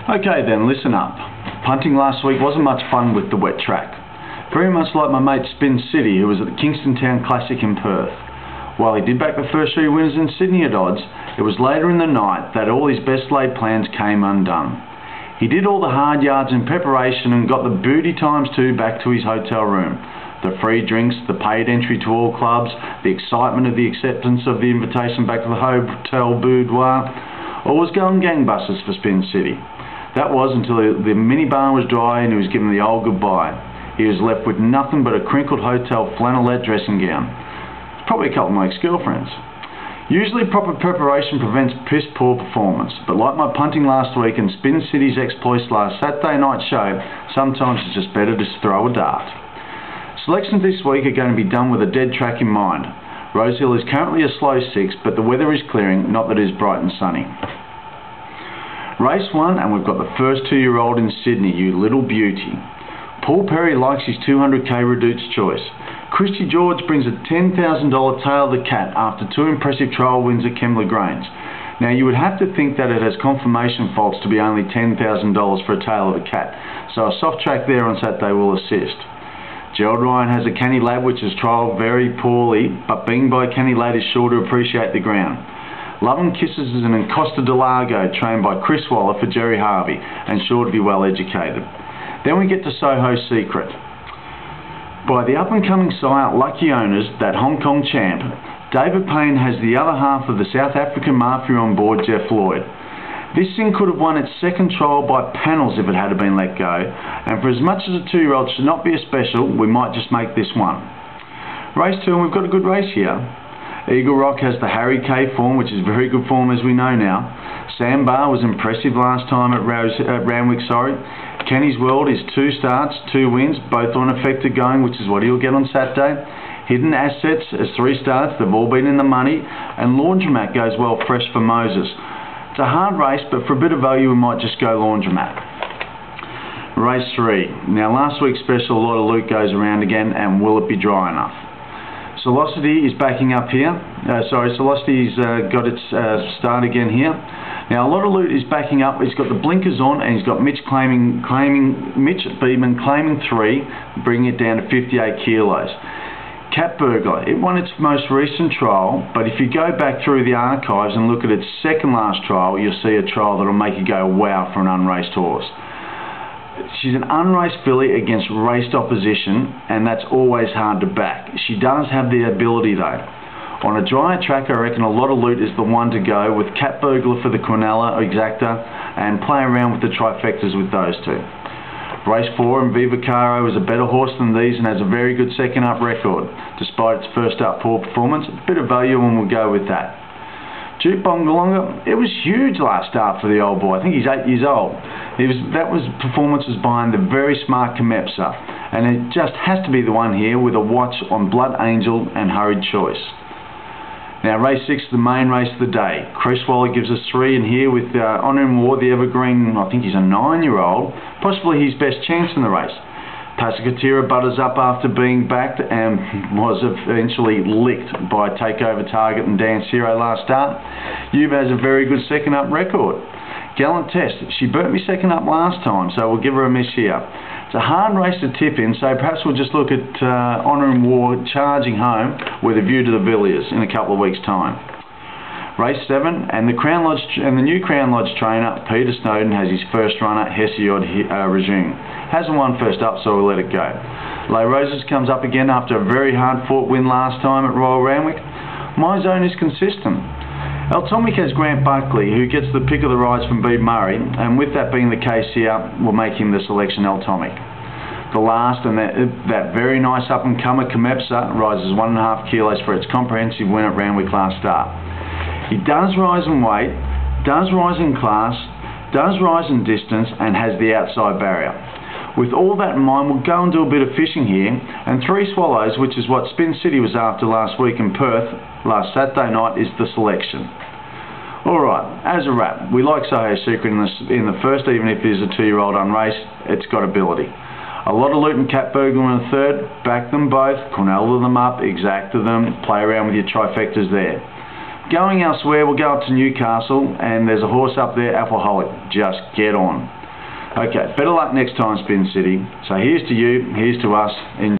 Okay then, listen up. Punting last week wasn't much fun with the wet track. Very much like my mate Spin City, who was at the Kingston Town Classic in Perth. While he did back the first three winners in Sydney at odds, it was later in the night that all his best laid plans came undone. He did all the hard yards in preparation and got the booty times too back to his hotel room. The free drinks, the paid entry to all clubs, the excitement of the acceptance of the invitation back to the hotel boudoir, all was going gangbusters for Spin City. That was until the minibar was dry and he was given the old goodbye. He was left with nothing but a crinkled hotel flannelette dressing gown. Probably a couple of my ex-girlfriends. Usually proper preparation prevents piss poor performance, but like my punting last week and Spin City's exploits last Saturday night show, sometimes it's just better to throw a dart. Selections this week are going to be done with a dead track in mind. Rosehill is currently a slow 6, but the weather is clearing, not that it is bright and sunny. Race 1, and we've got the first 2-year-old in Sydney, You Little Beauty. Paul Perry likes his 200k Reduced Choice. Christy George brings a $10,000 Tail of the Cat after 2 impressive trial wins at Kembla Grange. Now you would have to think that it has confirmation faults to be only $10,000 for a Tail of the Cat, so a soft track there on Saturday will assist. Gerald Ryan has a Canny Lad which has trialled very poorly, but being by Canny Lad is sure to appreciate the ground. Love and Kisses is an Encosta de Largo trained by Chris Waller for Jerry Harvey and sure to be well educated. Then we get to Soho Secret. By the up-and-coming sire Lucky Owners, that Hong Kong champ, David Payne has the other half of the South African Mafia on board, Jeff Lloyd. This thing could have won its second trial by panels if it had been let go, and for as much as a 2-year-old should not be a special, we might just make this one. Race 2, and we've got a good race here. Eagle Rock has the Harry K form, which is very good form as we know now. Sandbar was impressive last time at Randwick. Kenny's World is 2 starts, 2 wins, both unaffected going, which is what he'll get on Saturday. Hidden Assets has 3 starts, they've all been in the money, and Laundromat goes well fresh for Moses. It's a hard race, but for a bit of value we might just go Laundromat. Race 3. Now last week's special, a lot of loot goes around again, and will it be dry enough? Velocity is backing up here. Velocity's got its start again here. Now a lot of loot is backing up. He's got the blinkers on, and he's got Mitch Beedman claiming 3, bringing it down to 58 kilos. Cat Burglar, it won its most recent trial, but if you go back through the archives and look at its second last trial, you'll see a trial that'll make you go wow for an unraced horse. She's an unraced filly against raced opposition, and that's always hard to back. She does have the ability though. On a drier track, I reckon a lot of loot is the one to go, with Cat Burglar for the Quinella Exacta, and play around with the trifectas with those 2. Race 4, and Viva Caro is a better horse than these and has a very good second up record, despite its first up poor performance. A bit of value, and we'll go with that. Duke Bongalonga, it was huge last start for the old boy. I think he's 8 years old. That was performances behind the very smart Kamepsa, and it just has to be the one here with a watch on Blood Angel and Hurried Choice. Now race 6, the main race of the day. Chris Waller gives us 3 in here with Honour and War, the evergreen, I think he's a 9-year-old, possibly his best chance in the race. Pasicatira butters up after being backed and was eventually licked by Takeover Target and Dance Hero last start. Yuba has a very good second up record. Gallant Test, she burnt me second up last time, so we'll give her a miss here. It's a hard race to tip in, so perhaps we'll just look at Honour and War charging home with a view to the Villiers in a couple of weeks' time. Race 7, and the new Crown Lodge trainer, Peter Snowden, has his first runner, Hesiod Resume. Hasn't won first up, so we'll let it go. Les Roses comes up again after a very hard-fought win last time at Royal Randwick. My Zone is consistent. Atomic has Grant Buckley, who gets the pick of the rides from Bede Murray, and with that being the case here, we'll make him the selection Atomic. The last, and that very nice up-and-comer Kamepsa rises 1.5 kilos for its comprehensive win at Randwick last start. He does rise in weight, does rise in class, does rise in distance, and has the outside barrier. With all that in mind, we'll go and do a bit of fishing here, and 3 Swallows, which is what Spin City was after last week in Perth, last Saturday night, is the selection. Alright, as a wrap, we like Soho Secret in the first, even if it is a 2-year-old unraced, it's got ability. A lot of loot and Cat Burglar in the third, back them both, Cornell them up, exacta them, play around with your trifectas there. Going elsewhere, we'll go up to Newcastle, and there's a horse up there, Alcoholic. Just get on. Okay, better luck next time, Spin City. So here's to you, here's to us. Enjoy.